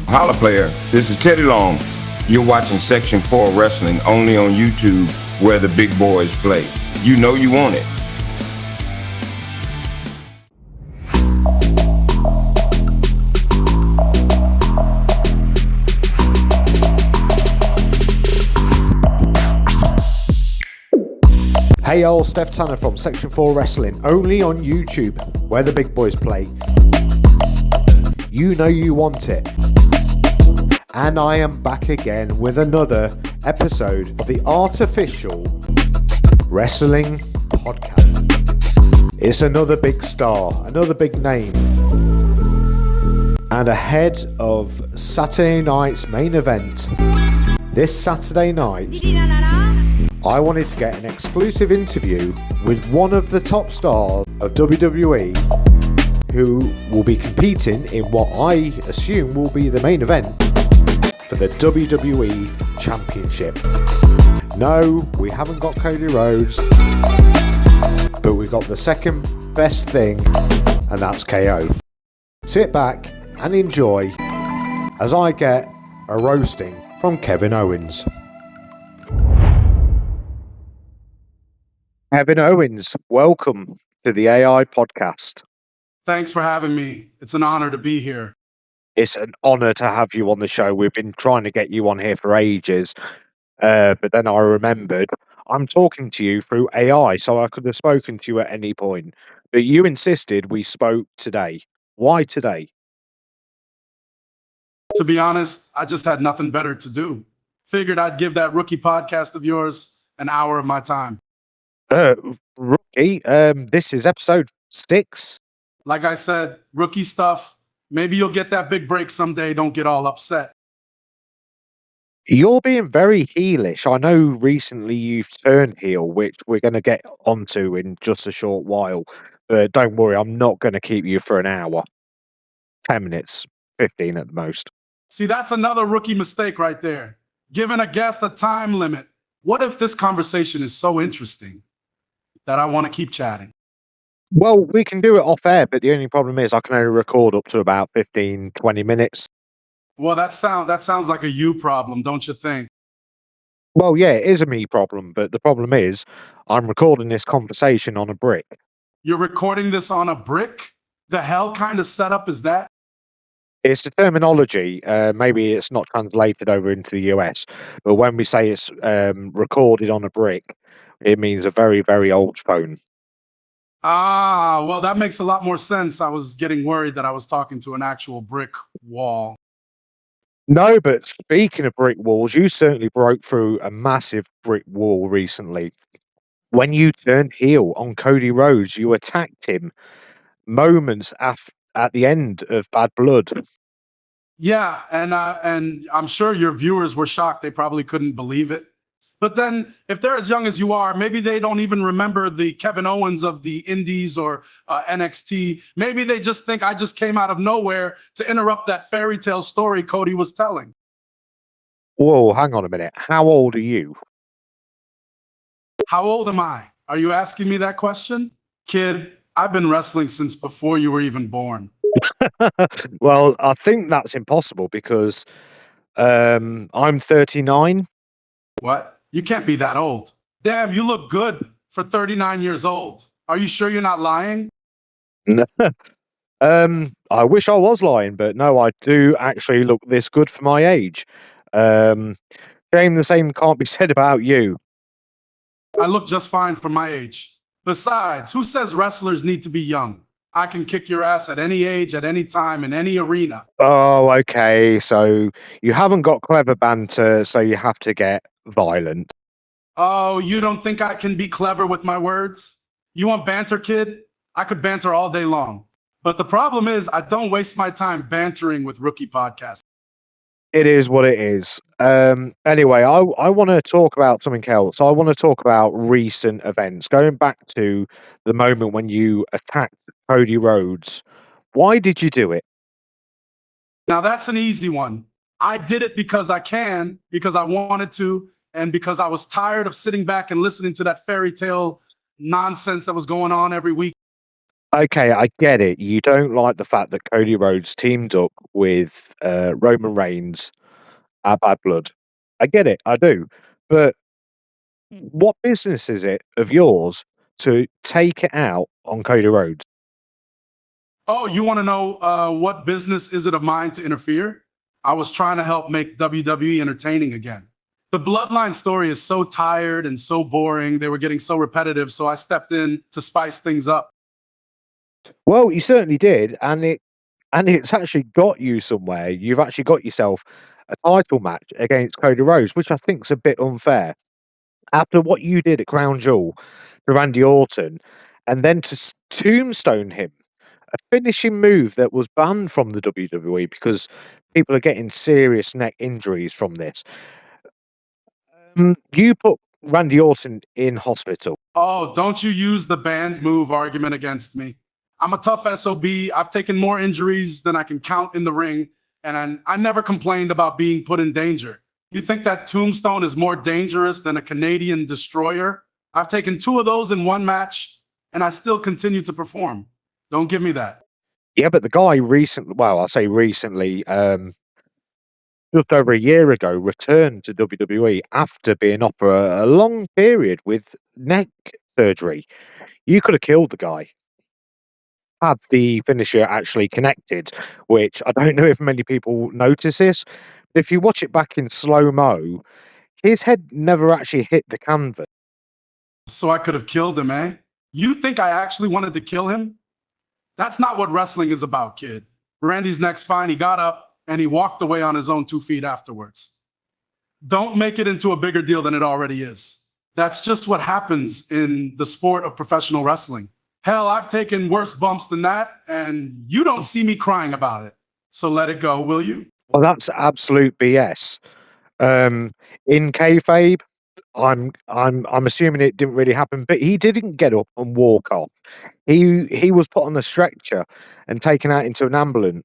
Holla player, this is Teddy Long. You're watching Section 4 Wrestling only on YouTube where the big boys play. You know you want it. Hey y'all, Steph Tanner from Section 4 Wrestling, only on YouTube, where the big boys play. You know you want it. And I am back again with another episode of the Artificial Wrestling Podcast. It's another big star, another big name. And ahead of Saturday night's main event, this Saturday night, I wanted to get an exclusive interview with one of the top stars of WWE who will be competing in what I assume will be the main event for the WWE Championship. No, we haven't got Cody Rhodes, but we've got the second best thing, and that's KO. Sit back and enjoy as I get a roasting from Kevin Owens. Kevin Owens, welcome to the AI podcast. Thanks for having me. It's an honor to be here. It's an honor to have you on the show. We've been trying to get you on here for ages, but then I remembered I'm talking to you through AI, so I could have spoken to you at any point. But you insisted we spoke today. Why today? To be honest, I just had nothing better to do. Figured I'd give that rookie podcast of yours an hour of my time. Rookie, this is episode 6. Like I said, rookie stuff. Maybe you'll get that big break someday. Don't get all upset. You're being very heelish. I know recently you've turned heel, which we're going to get onto in just a short while. But don't worry, I'm not going to keep you for an hour. 10 minutes, 15 at the most. See, that's another rookie mistake right there. Giving a guest a time limit. What if this conversation is so interesting that I want to keep chatting? Well, we can do it off air, but the only problem is I can only record up to about 15, 20 minutes. Well, that sounds like a you problem, don't you think? Well, yeah, it is a me problem, but the problem is I'm recording this conversation on a brick. You're recording this on a brick? The hell kind of setup is that? It's the terminology. Maybe it's not translated over into the US, but when we say it's recorded on a brick, it means a very, very old phone. Ah, well, that makes a lot more sense. I was getting worried that I was talking to an actual brick wall. No, but speaking of brick walls, you certainly broke through a massive brick wall recently. When you turned heel on Cody Rhodes, you attacked him moments at the end of Bad Blood. Yeah, and I'm sure your viewers were shocked. They probably couldn't believe it. But then, if they're as young as you are, maybe they don't even remember the Kevin Owens of the Indies or NXT. Maybe they just think I just came out of nowhere to interrupt that fairy tale story Cody was telling. Whoa, hang on a minute. How old are you? How old am I? Are you asking me that question? Kid, I've been wrestling since before you were even born. Well, I think that's impossible because I'm 39. What? You can't be that old. Damn, you look good for 39 years old. Are you sure you're not lying? I wish I was lying, but no, I do actually look this good for my age. Shame the same can't be said about you. I look just fine for my age. Besides, who says wrestlers need to be young? I can kick your ass at any age, at any time, in any arena. Oh, okay. So you haven't got clever banter, so you have to get violent. Oh, you don't think I can be clever with my words? You want banter, kid? I could banter all day long. But the problem is, I don't waste my time bantering with rookie podcasts. It is what it is. Anyway, I want to talk about something else. I want to talk about recent events. Going back to the moment when you attacked Cody Rhodes. Why did you do it? Now, that's an easy one. I did it because I can, because I wanted to, and because I was tired of sitting back and listening to that fairy tale nonsense that was going on every week. Okay, I get it. You don't like the fact that Cody Rhodes teamed up with Roman Reigns at Bad Blood. I get it, I do. But what business is it of yours to take it out on Cody Rhodes? Oh, you want to know what business is it of mine to interfere? I was trying to help make WWE entertaining again. The Bloodline story is so tired and so boring. They were getting so repetitive, so I stepped in to spice things up. Well, you certainly did, and it's actually got you somewhere. You've actually got yourself a title match against Cody Rhodes, which I think's a bit unfair. After what you did at Crown Jewel to Randy Orton, and then to tombstone him, a finishing move that was banned from the WWE because people are getting serious neck injuries from this. You put Randy Orton in hospital. Oh, don't you use the band move argument against me. I'm a tough SOB. I've taken more injuries than I can count in the ring, and I never complained about being put in danger. You think that Tombstone is more dangerous than a Canadian destroyer? I've taken two of those in one match, and I still continue to perform. Don't give me that. Yeah, but the guy recently, well, I say recently, just over a year ago, returned to WWE after being off for a long period with neck surgery. You could have killed the guy had the finisher actually connected, which I don't know if many people notice this. But if you watch it back in slow mo, his head never actually hit the canvas. So I could have killed him, eh? You think I actually wanted to kill him? That's not what wrestling is about, kid. Randy's neck's fine. He got up and he walked away on his own 2 feet afterwards. Don't make it into a bigger deal than it already is. That's just what happens in the sport of professional wrestling. Hell, I've taken worse bumps than that, and you don't see me crying about it. So let it go, will you? Well, that's absolute BS. In kayfabe, I'm assuming it didn't really happen, but he didn't get up and walk off. He was put on a stretcher and taken out into an ambulance.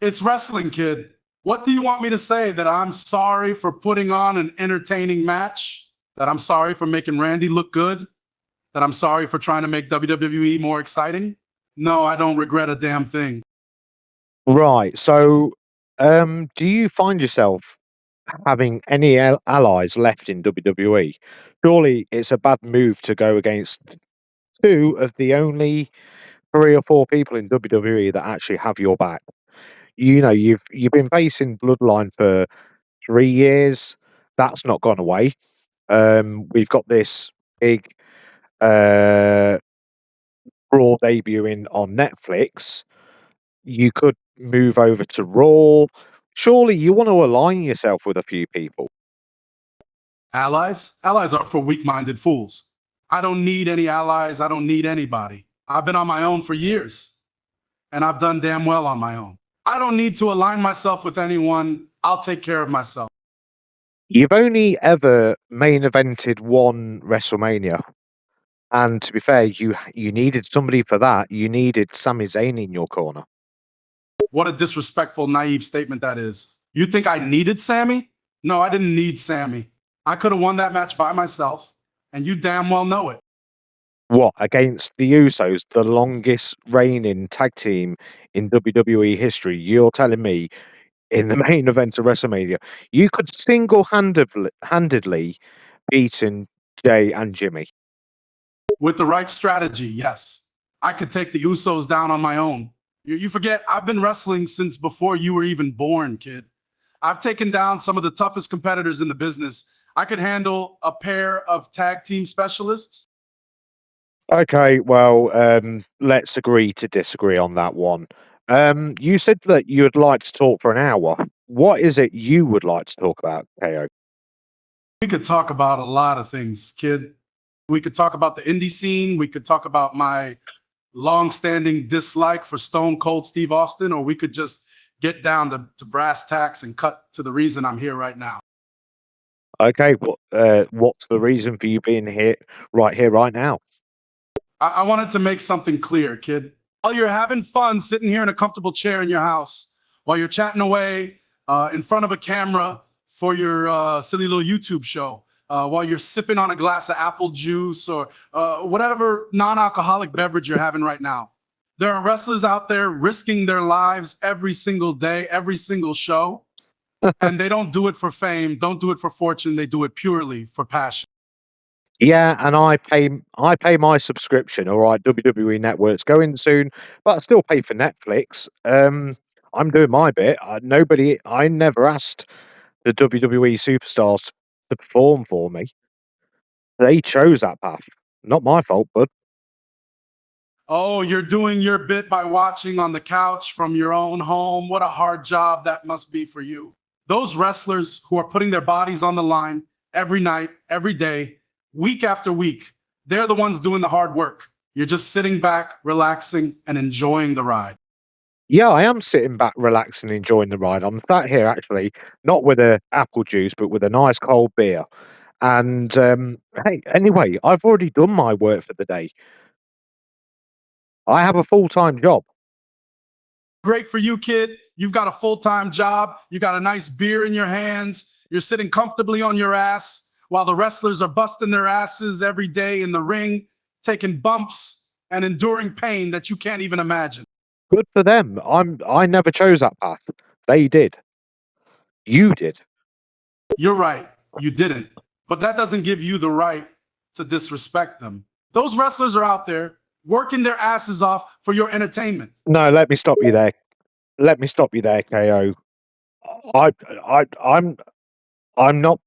It's wrestling, kid. What do you want me to say? That I'm sorry for putting on an entertaining match? That I'm sorry for making Randy look good? That I'm sorry for trying to make WWE more exciting? No, I don't regret a damn thing. Right. So, do you find yourself having any allies left in WWE? Surely it's a bad move to go against two of the only 3 or 4 people in WWE that actually have your back. You know, you've been facing Bloodline for 3 years. That's not gone away. We've got this big uh, Raw debuting on Netflix. You could move over to Raw. Surely you want to align yourself with a few people. Allies? Allies are for weak minded fools. I don't need any allies. I don't need anybody. I've been on my own for years, and I've done damn well on my own. I don't need to align myself with anyone. I'll take care of myself. You've only ever main evented one WrestleMania. And to be fair, you needed somebody for that. You needed Sami Zayn in your corner. What a disrespectful, naive statement that is. You think I needed Sammy? No, I didn't need Sammy. I could have won that match by myself, and you damn well know it. What, against the Usos, the longest reigning tag team in WWE history? You're telling me in the main event of WrestleMania, you could handedly beaten Jay and Jimmy. With the right strategy, yes. I could take the Usos down on my own. You forget, I've been wrestling since before you were even born, kid. I've taken down some of the toughest competitors in the business. I could handle a pair of tag team specialists. Okay, well, let's agree to disagree on that one. You said that you would like to talk for an hour. What is it you would like to talk about, KO? We could talk about a lot of things, kid. We could talk about the indie scene. We could talk about my long-standing dislike for Stone Cold Steve Austin, or we could just get down to brass tacks and cut to the reason I'm here right now. Okay, what's the reason for you being here, right now? I wanted to make something clear, kid. While you're having fun sitting here in a comfortable chair in your house, while you're chatting away in front of a camera for your silly little YouTube show, while you're sipping on a glass of apple juice or whatever non-alcoholic beverage you're having right now. There are wrestlers out there risking their lives every single day, every single show, and they don't do it for fame, don't do it for fortune. They do it purely for passion. Yeah, and I pay my subscription. All right, WWE Network's going soon, but I still pay for Netflix. I'm doing my bit. I never asked the WWE superstars to perform for me. They chose that path. Not my fault, bud. Oh, you're doing your bit by watching on the couch from your own home. What a hard job that must be for you. Those wrestlers who are putting their bodies on the line every night, every day, week after week, they're the ones doing the hard work. You're just sitting back, relaxing, and enjoying the ride. Yeah, I am sitting back, relaxing, enjoying the ride. I'm sat here actually, not with a apple juice, but with a nice cold beer. And hey, anyway, I've already done my work for the day. I have a full-time job. Great for you, kid. You've got a full-time job. You got a nice beer in your hands. You're sitting comfortably on your ass while the wrestlers are busting their asses every day in the ring, taking bumps and enduring pain that you can't even imagine. Good for them. I never chose that path. They did. You did. You're right. You didn't. But that doesn't give you the right to disrespect them. Those wrestlers are out there working their asses off for your entertainment. No, let me stop you there. Let me stop you there, KO. I, I'm not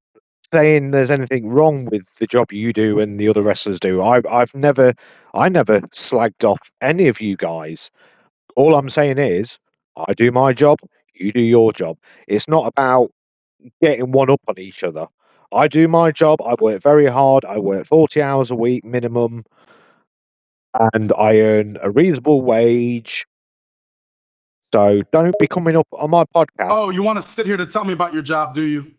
saying there's anything wrong with the job you do and the other wrestlers do. I never slagged off any of you guys. All I'm saying is, I do my job, you do your job. It's not about getting one up on each other. I do my job. I work very hard. I work 40 hours a week minimum, and I earn a reasonable wage. So don't be coming up on my podcast. Oh, you want to sit here to tell me about your job, do you?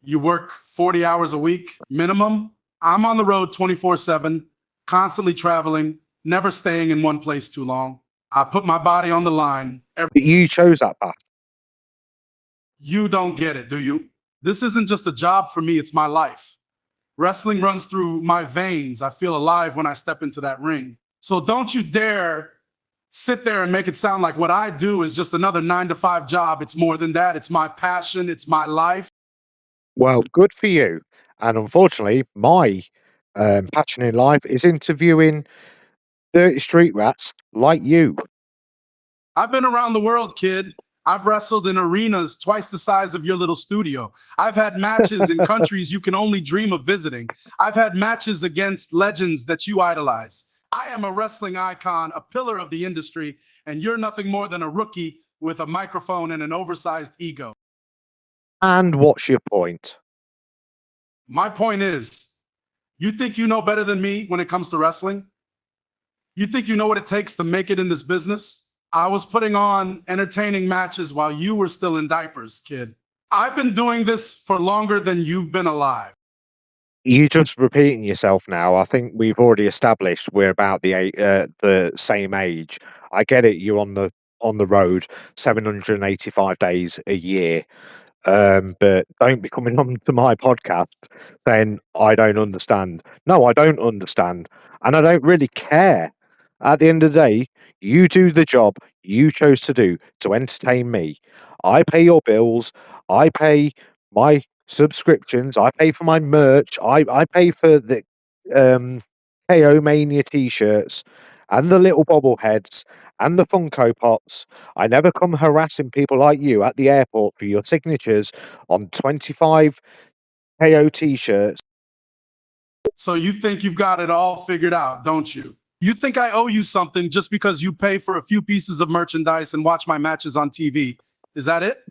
You work 40 hours a week minimum. I'm on the road 24/7, constantly traveling, never staying in one place too long. I put my body on the line. You chose that path. You don't get it, do you? This isn't just a job for me, it's my life. Wrestling runs through my veins. I feel alive when I step into that ring. So don't you dare sit there and make it sound like what I do is just another 9 to 5 job. It's more than that. It's my passion, it's my life. Well, good for you. And unfortunately, my passion in life is interviewing dirty street rats like you. I've been around the world, kid. I've wrestled in arenas twice the size of your little studio. I've had matches in countries you can only dream of visiting. I've had matches against legends that you idolize. I am a wrestling icon, a pillar of the industry, and you're nothing more than a rookie with a microphone and an oversized ego. And what's your point? My point is, you think you know better than me when it comes to wrestling? You think you know what it takes to make it in this business? I was putting on entertaining matches while you were still in diapers, kid. I've been doing this for longer than you've been alive. You're just repeating yourself now. I think we've already established we're about the same age. I get it. You're on the road 785 days a year. But don't be coming on to my podcast saying I don't understand. No, I don't understand, and I don't really care. At the end of the day, you do the job you chose to do to entertain me. I pay your bills. I pay my subscriptions. I pay for my merch. I pay for the KO Mania t-shirts and the little bobbleheads and the Funko Pops. I never come harassing people like you at the airport for your signatures on 25 KO t-shirts. So you think you've got it all figured out, don't you? You think I owe you something just because you pay for a few pieces of merchandise and watch my matches on TV. Is that it?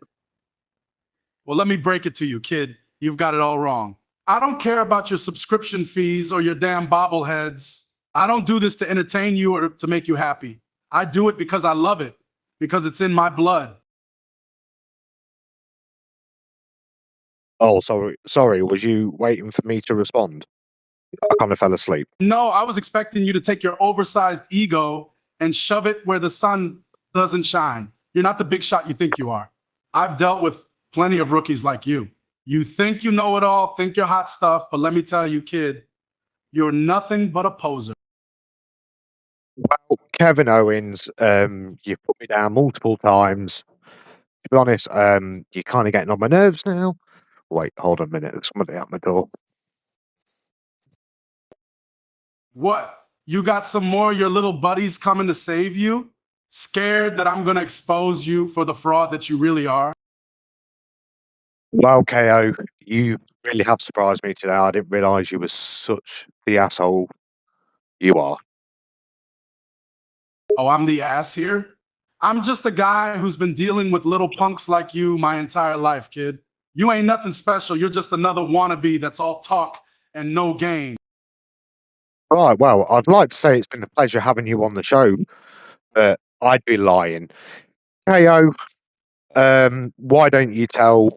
Well, let me break it to you, kid. You've got it all wrong. I don't care about your subscription fees or your damn bobbleheads. I don't do this to entertain you or to make you happy. I do it because I love it, because it's in my blood. Oh, sorry. Was you waiting for me to respond? I kind of fell asleep. No, I was expecting you to take your oversized ego and shove it where the sun doesn't shine. You're not the big shot you think you are. I've dealt with plenty of rookies like you. You think you know it all, think you're hot stuff, but let me tell you, kid, you're nothing but a poser. Well, Kevin Owens, you've put me down multiple times. To be honest, you're kind of getting on my nerves now. Wait, hold on a minute. There's somebody at my door. What? You got some more of your little buddies coming to save you? Scared that I'm going to expose you for the fraud that you really are? Well, KO, you really have surprised me today. I didn't realise you were such the asshole you are. Oh, I'm the ass here? I'm just a guy who's been dealing with little punks like you my entire life, kid. You ain't nothing special. You're just another wannabe that's all talk and no game. Right, well, I'd like to say it's been a pleasure having you on the show, but I'd be lying. KO, why don't you tell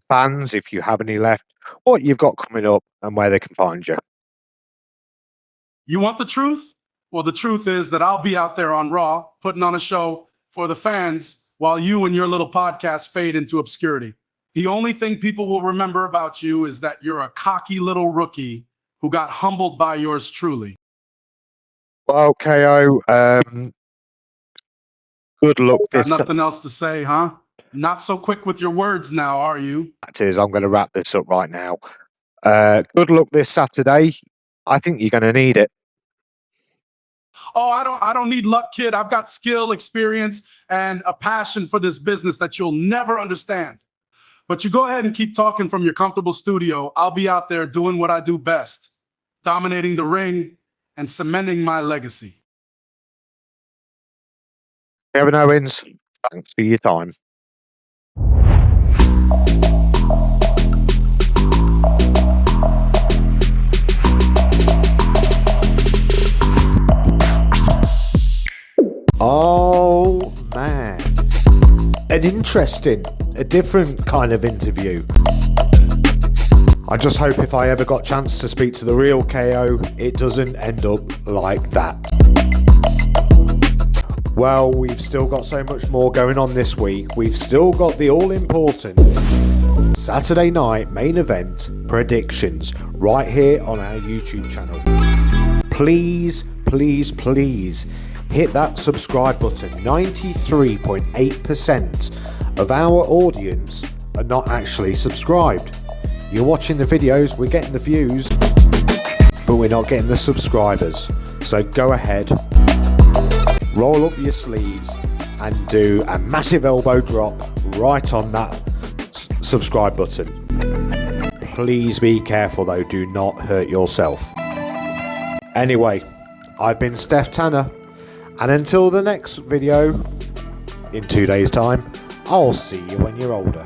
fans, if you have any left, what you've got coming up and where they can find you? You want the truth? Well, the truth is that I'll be out there on Raw putting on a show for the fans while you and your little podcast fade into obscurity. The only thing people will remember about you is that you're a cocky little rookie who got humbled by yours truly. Well, KO, good luck. Got nothing else to say, huh? Not so quick with your words now, are you? I'm going to wrap this up right now. Good luck this Saturday. I think you're going to need it. Oh, I don't need luck, kid. I've got skill, experience, and a passion for this business that you'll never understand. But you go ahead and keep talking from your comfortable studio. I'll be out there doing what I do best, dominating the ring and cementing my legacy. Kevin Owens, thanks for your time. Oh man, an interesting, a different kind of interview. I just hope if I ever got a chance to speak to the real KO, it doesn't end up like that. Well, we've still got so much more going on this week. We've still got the all-important Saturday night main event predictions right here on our YouTube channel. Please, please, please hit that subscribe button. 93.8% of our audience are not actually subscribed. You're watching the videos, we're getting the views, but we're not getting the subscribers. So go ahead, roll up your sleeves and do a massive elbow drop right on that subscribe button. Please be careful though, do not hurt yourself. Anyway, I've been Steph Tanner, and until the next video in 2 days' time, I'll see you when you're older.